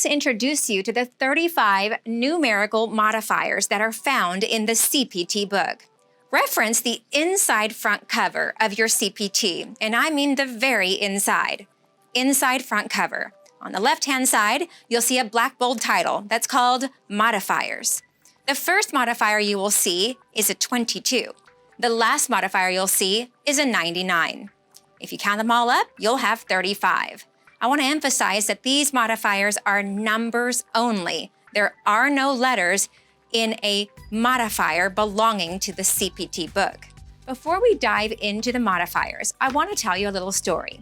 let's introduce you to the 35 numerical modifiers that are found in the CPT book. Reference the inside front cover of your CPT, and I mean the very inside. Inside front cover. On the left-hand side, you'll see a black bold title that's called Modifiers. The first modifier you will see is a 22. The last modifier you'll see is a 99. If you count them all up, you'll have 35. I want to emphasize that these modifiers are numbers only. There are no letters in a modifier belonging to the CPT book. Before we dive into the modifiers, I want to tell you a little story.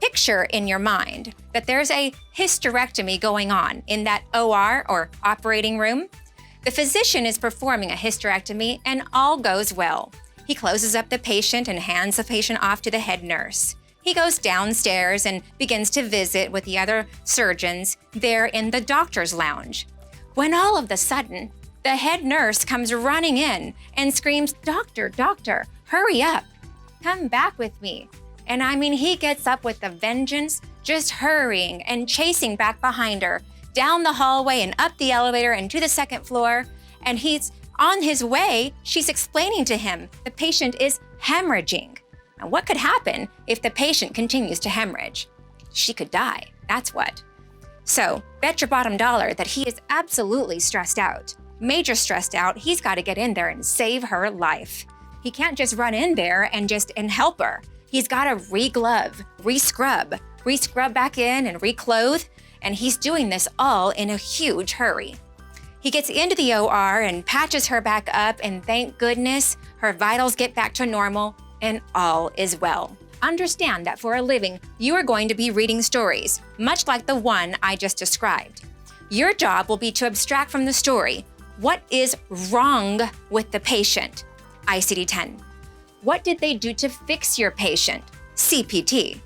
Picture in your mind that there's a hysterectomy going on in that OR or operating room. The physician is performing a hysterectomy and all goes well. He closes up the patient and hands the patient off to the head nurse. He goes downstairs and begins to visit with the other surgeons there in the doctor's lounge. When all of a sudden, the head nurse comes running in and screams, "Doctor, doctor, hurry up. Come back with me." And I mean, he gets up with a vengeance, just hurrying and chasing back behind her, down the hallway and up the elevator and to the second floor. And he's on his way, she's explaining to him the patient is hemorrhaging. And what could happen if the patient continues to hemorrhage? She could die, that's what. So bet your bottom dollar that he is absolutely stressed out. Major stressed out, he's got to get in there and save her life. He can't just run in there and help her. He's got to re-glove, re-scrub back in and re-clothe, and he's doing this all in a huge hurry. He gets into the OR and patches her back up, and thank goodness her vitals get back to normal and all is well. Understand that for a living, you are going to be reading stories, much like the one I just described. Your job will be to abstract from the story what is wrong with the patient, ICD-10. What did they do to fix your patient? CPT.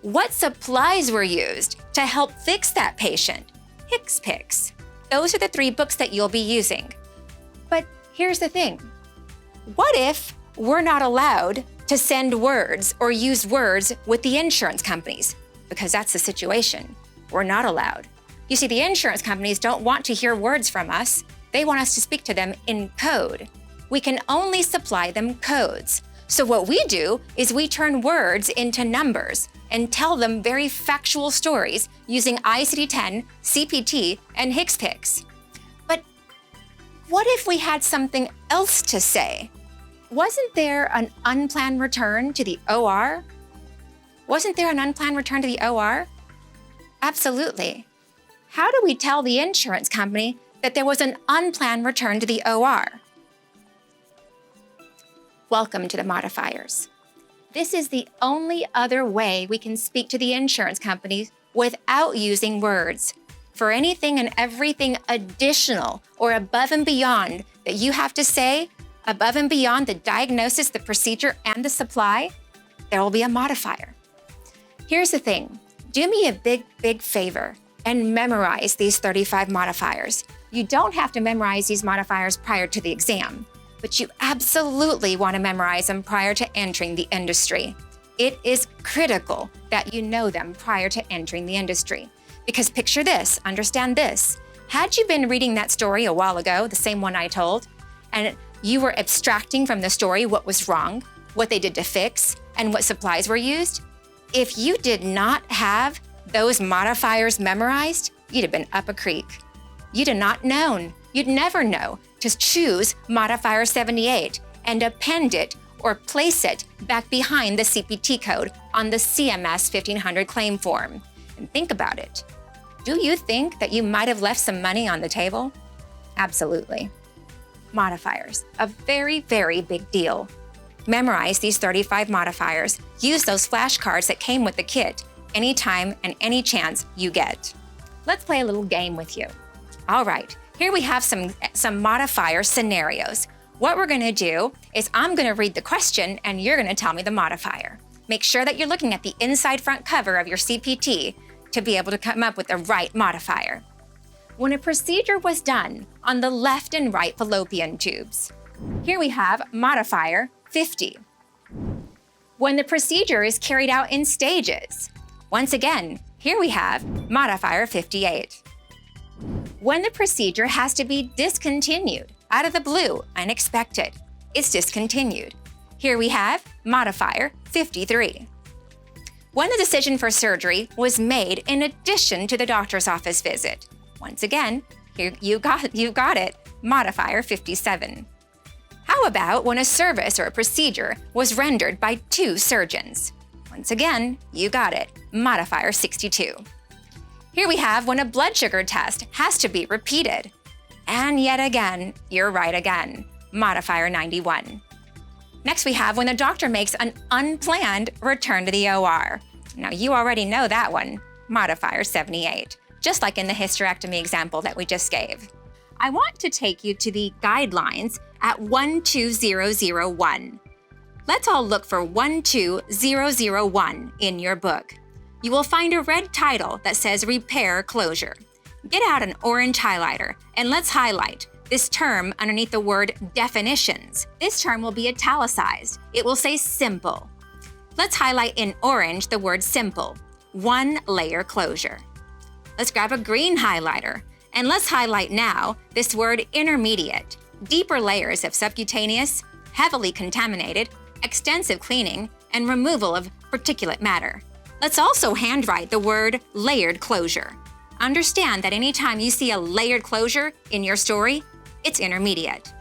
What supplies were used to help fix that patient? HCPCS. Those are the 3 books that you'll be using. But here's the thing. What if we're not allowed to send words or use words with the insurance companies? Because that's the situation. We're not allowed. You see, the insurance companies don't want to hear words from us. They want us to speak to them in code. We can only supply them codes. So what we do is we turn words into numbers and tell them very factual stories using ICD-10, CPT, and HCPCS. But what if we had something else to say? Wasn't there an unplanned return to the OR? Wasn't there an unplanned return to the OR? Absolutely. How do we tell the insurance company that there was an unplanned return to the OR? Welcome to the modifiers. This is the only other way we can speak to the insurance companies without using words. For anything and everything additional or above and beyond that you have to say, above and beyond the diagnosis, the procedure, and the supply, there will be a modifier. Here's the thing. Do me a big favor and memorize these 35 modifiers. You don't have to memorize these modifiers prior to the exam, but you absolutely want to memorize them prior to entering the industry. It is critical that you know them prior to entering the industry. Because picture this, understand this. Had you been reading that story a while ago, the same one I told, and you were abstracting from the story what was wrong, what they did to fix, and what supplies were used, if you did not have those modifiers memorized, you'd have been up a creek. You'd have not known. You'd never know to choose modifier 78 and append it or place it back behind the CPT code on the CMS 1500 claim form. And think about it. Do you think that you might have left some money on the table? Absolutely. Modifiers, a very big deal. Memorize these 35 modifiers. Use those flashcards that came with the kit anytime and any chance you get. Let's play a little game with you. All right, here we have some modifier scenarios. What we're gonna do is I'm gonna read the question and you're gonna tell me the modifier. Make sure that you're looking at the inside front cover of your CPT to be able to come up with the right modifier. When a procedure was done on the left and right fallopian tubes. Here we have modifier 50. When the procedure is carried out in stages. Once again, here we have modifier 58. When the procedure has to be discontinued, out of the blue, unexpected, it's discontinued. Here we have modifier 53. When the decision for surgery was made in addition to the doctor's office visit. Once again, here you got it, modifier 57. How about when a service or a procedure was rendered by 2 surgeons? Once again, you got it, modifier 62. Here we have when a blood sugar test has to be repeated. And yet again, you're right again, modifier 91. Next, we have when the doctor makes an unplanned return to the OR. Now, you already know that one, modifier 78, just like in the hysterectomy example that we just gave. I want to take you to the guidelines at 12001. Let's all look for 12001 in your book. You will find a red title that says Repair Closure. Get out an orange highlighter and let's highlight this term underneath the word definitions. This term will be italicized. It will say simple. Let's highlight in orange the word simple, 1-layer closure. Let's grab a green highlighter and let's highlight now this word intermediate, deeper layers of subcutaneous, heavily contaminated, extensive cleaning, and removal of particulate matter. Let's also handwrite the word layered closure. Understand that anytime you see a layered closure in your story, it's intermediate.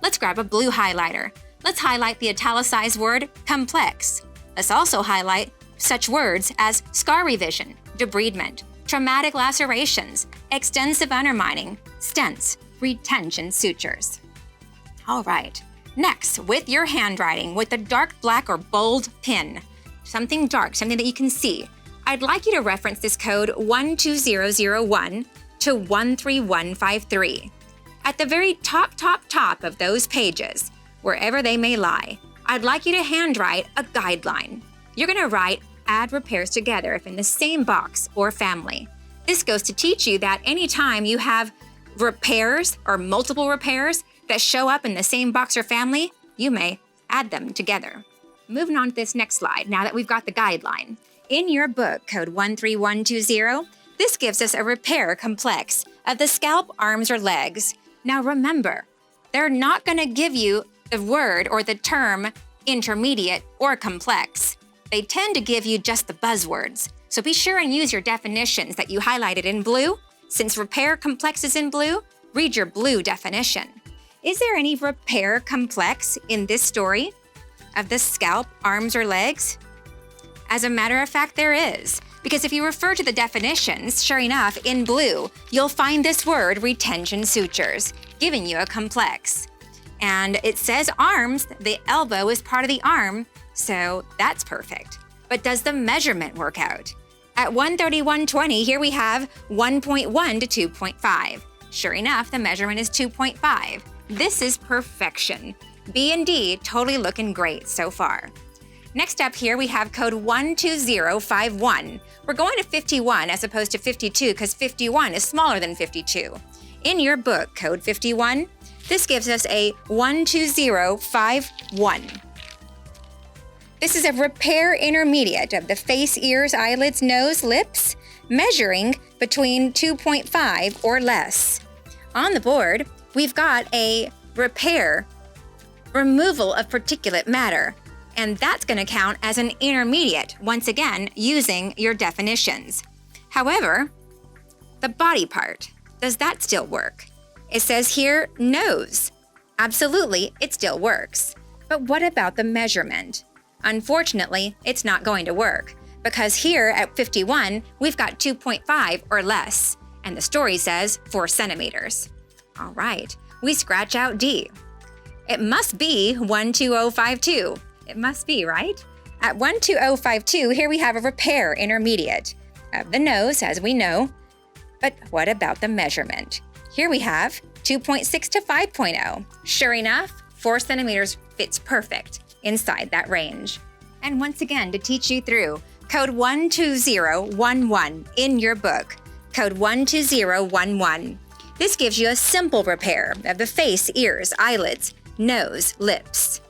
Let's grab a blue highlighter. Let's highlight the italicized word complex. Let's also highlight such words as scar revision, debridement, traumatic lacerations, extensive undermining, stents, retention sutures. All right, next, with your handwriting, with a dark black or bold pen, something dark, something that you can see, I'd like you to reference this code 12001 to 13153. At the very top of those pages, wherever they may lie, I'd like you to handwrite a guideline. You're going to write add repairs together if in the same box or family. This goes to teach you that anytime you have repairs or multiple repairs that show up in the same box or family, you may add them together. Moving on to this next slide, now that we've got the guideline. In your book, code 13120, this gives us a repair complex of the scalp, arms, or legs. Now remember, they're not going to give you the word or the term intermediate or complex. They tend to give you just the buzzwords. So be sure and use your definitions that you highlighted in blue. Since repair complex is in blue, read your blue definition. Is there any repair complex in this story of the scalp, arms, or legs? As a matter of fact, there is. Because if you refer to the definitions, sure enough, in blue, you'll find this word retention sutures, giving you a complex. And it says arms, the elbow is part of the arm, so that's perfect. But does the measurement work out? At 13120, here we have 1.1 to 2.5. Sure enough, the measurement is 2.5. This is perfection. B and D totally looking great so far. Next up here, we have code 12051. We're going to 51 as opposed to 52 because 51 is smaller than 52. In your book, code 51, this gives us a 12051. This is a repair intermediate of the face, ears, eyelids, nose, lips, measuring between 2.5 or less. On the board, we've got a repair, removal of particulate matter, and that's going to count as an intermediate, once again, using your definitions. However, the body part, does that still work? It says here, nose. Absolutely, it still works. But what about the measurement? Unfortunately, it's not going to work, because here at 51, we've got 2.5 or less, and the story says 4 centimeters. All right, we scratch out D. It must be 12052. It must be, right? At 12052, here we have a repair intermediate of the nose, as we know. But what about the measurement? Here we have 2.6 to 5.0. Sure enough, 4 centimeters fits perfect inside that range. And once again, to teach you through, code 12011 in your book, code 12011. This gives you a simple repair of the face, ears, eyelids, nose, lips.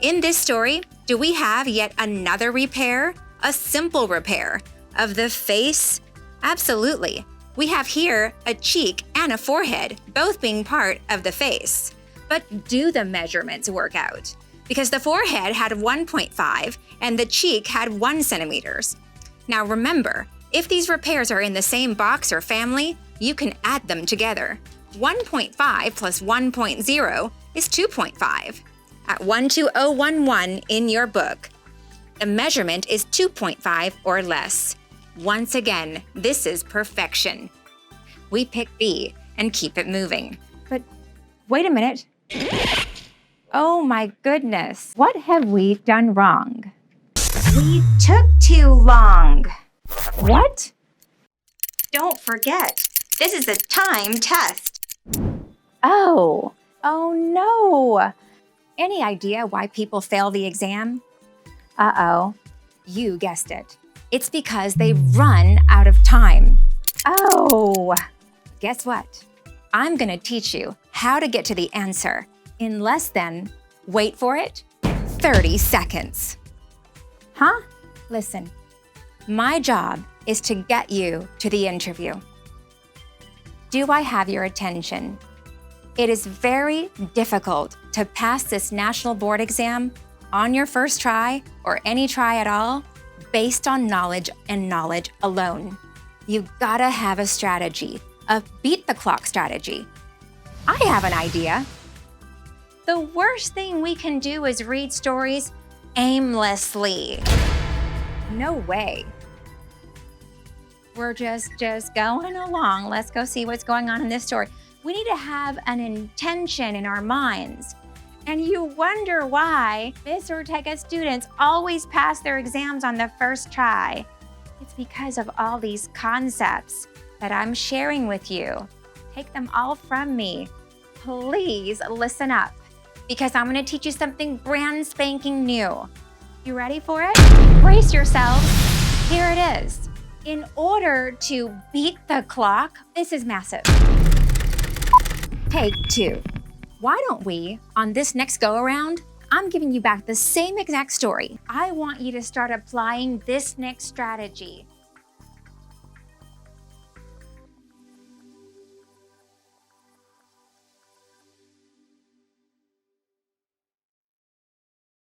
In this story, do we have yet another repair? A simple repair of the face? Absolutely. We have here a cheek and a forehead, both being part of the face. But do the measurements work out? Because the forehead had 1.5 and the cheek had 1 centimeters. Now remember, if these repairs are in the same box or family, you can add them together. 1.5 plus 1.0 is 2.5. At 12011 in your book, the measurement is 2.5 or less. Once again, this is perfection. We pick B and keep it moving. But wait a minute. Oh my goodness, what have we done wrong? We took too long. What? Don't forget, this is a time test. Oh no. Any idea why people fail the exam? Uh-oh, you guessed it. It's because they run out of time. Oh, guess what? I'm gonna teach you how to get to the answer in less than, wait for it, 30 seconds. Huh? Listen, my job is to get you to the interview. Do I have your attention? It is very difficult to pass this national board exam on your first try or any try at all based on knowledge and knowledge alone. You've gotta have a strategy, a beat the clock strategy. I have an idea. The worst thing we can do is read stories aimlessly. No way. We're just going along. Let's go see what's going on in this story. We need to have an intention in our minds. And you wonder why Miss Ortega's students always pass their exams on the first try. It's because of all these concepts that I'm sharing with you. Take them all from me. Please listen up, because I'm gonna teach you something brand spanking new. You ready for it? Brace yourselves. Here it is. In order to beat the clock, this is massive. Take 2. Why don't we, on this next go-around, I'm giving you back the same exact story. I want you to start applying this next strategy.